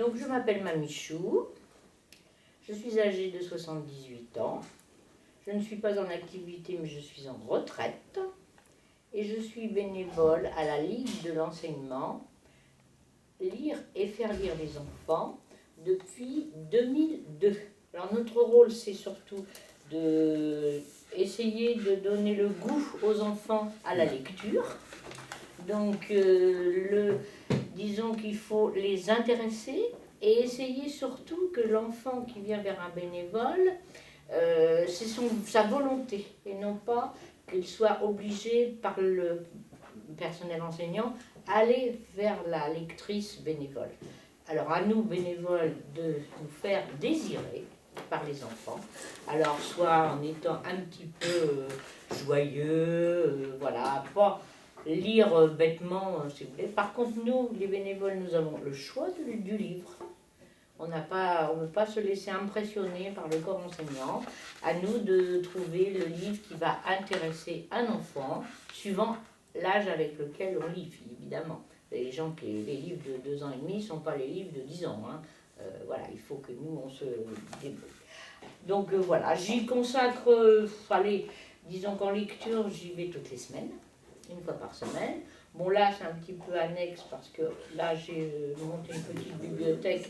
Donc je m'appelle Mamichou, je suis âgée de 78 ans, je ne suis pas en activité mais je suis en retraite et je suis bénévole à la Ligue de l'enseignement, lire et faire lire les enfants depuis 2002. Alors notre rôle c'est surtout d'essayer de donner le goût aux enfants à la lecture. Donc disons qu'il faut les intéresser et essayer surtout que l'enfant qui vient vers un bénévole, c'est sa volonté et non pas qu'il soit obligé par le personnel enseignant à aller vers la lectrice bénévole. Alors à nous bénévoles de nous faire désirer par les enfants, alors soit en étant un petit peu joyeux, voilà, pas lire bêtement si vous voulez. Par contre nous, les bénévoles, nous avons le choix du livre. On ne veut pas se laisser impressionner par le corps enseignant. À nous de trouver le livre qui va intéresser un enfant, suivant l'âge avec lequel on lit, évidemment. Les livres de 2 ans et demi ne sont pas les livres de 10 ans. Hein. Voilà, il faut que nous, on se débrouille. Donc voilà, j'y consacre, disons qu'en lecture, j'y vais toutes les semaines, une fois par semaine. Bon là, c'est un petit peu annexe parce que là, j'ai monté une petite bibliothèque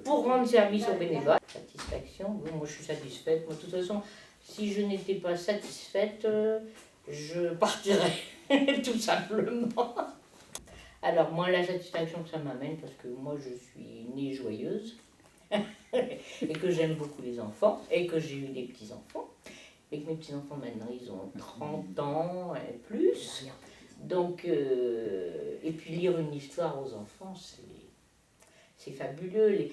pour rendre service aux bénévoles. Satisfaction, bon, moi je suis satisfaite. Moi, de toute façon, si je n'étais pas satisfaite, je partirais, tout simplement. Alors moi, la satisfaction que ça m'amène, parce que moi je suis née joyeuse, et que j'aime beaucoup les enfants, et que j'ai eu des petits-enfants, et que mes petits-enfants maintenant, ils ont 30 ans et plus. Donc, et puis lire une histoire aux enfants, c'est fabuleux.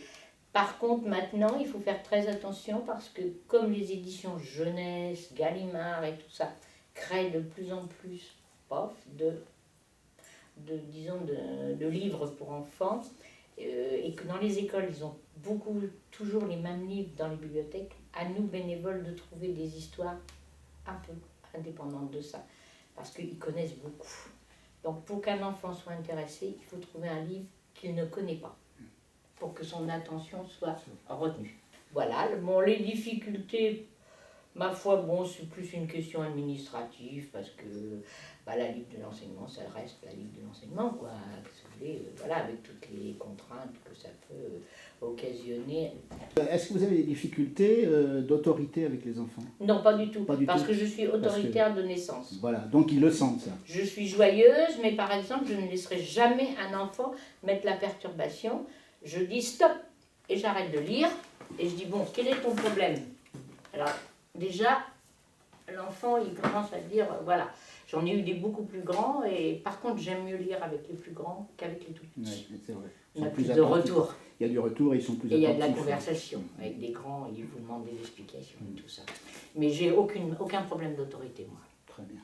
Par contre, maintenant, il faut faire très attention parce que comme les éditions jeunesse, Gallimard et tout ça créent de plus en plus de livres pour enfants, et que dans les écoles, ils ont toujours les mêmes livres dans les bibliothèques, à nous, bénévoles, de trouver des histoires un peu indépendantes de ça, parce qu'ils connaissent beaucoup. Donc pour qu'un enfant soit intéressé, il faut trouver un livre qu'il ne connaît pas, pour que son attention soit retenue. Voilà, bon, les difficultés, ma foi, bon, c'est plus une question administrative, parce que la Ligue de l'enseignement, ça reste la Ligue de l'enseignement, quoi. Voilà, avec toutes les contraintes que ça peut occasionner. Est-ce que vous avez des difficultés d'autorité avec les enfants? Non, pas du tout, parce tout. que je suis autoritaire de naissance. Voilà, donc ils le sentent, ça. Je suis joyeuse, mais par exemple, je ne laisserai jamais un enfant mettre la perturbation. Je dis stop, et j'arrête de lire, et je dis bon, quel est ton problème? Alors, déjà, l'enfant, il commence à dire, voilà, j'en ai eu des beaucoup plus grands, et par contre, j'aime mieux lire avec les plus grands qu'avec les tout petits. Oui, c'est vrai. On a plus de retour. Il y a du retour et ils sont plus attentifs. Et il y a de la conversation. Avec des grands, ils vous demandent des explications et tout ça. Mais j'ai aucun problème d'autorité, moi. Très bien.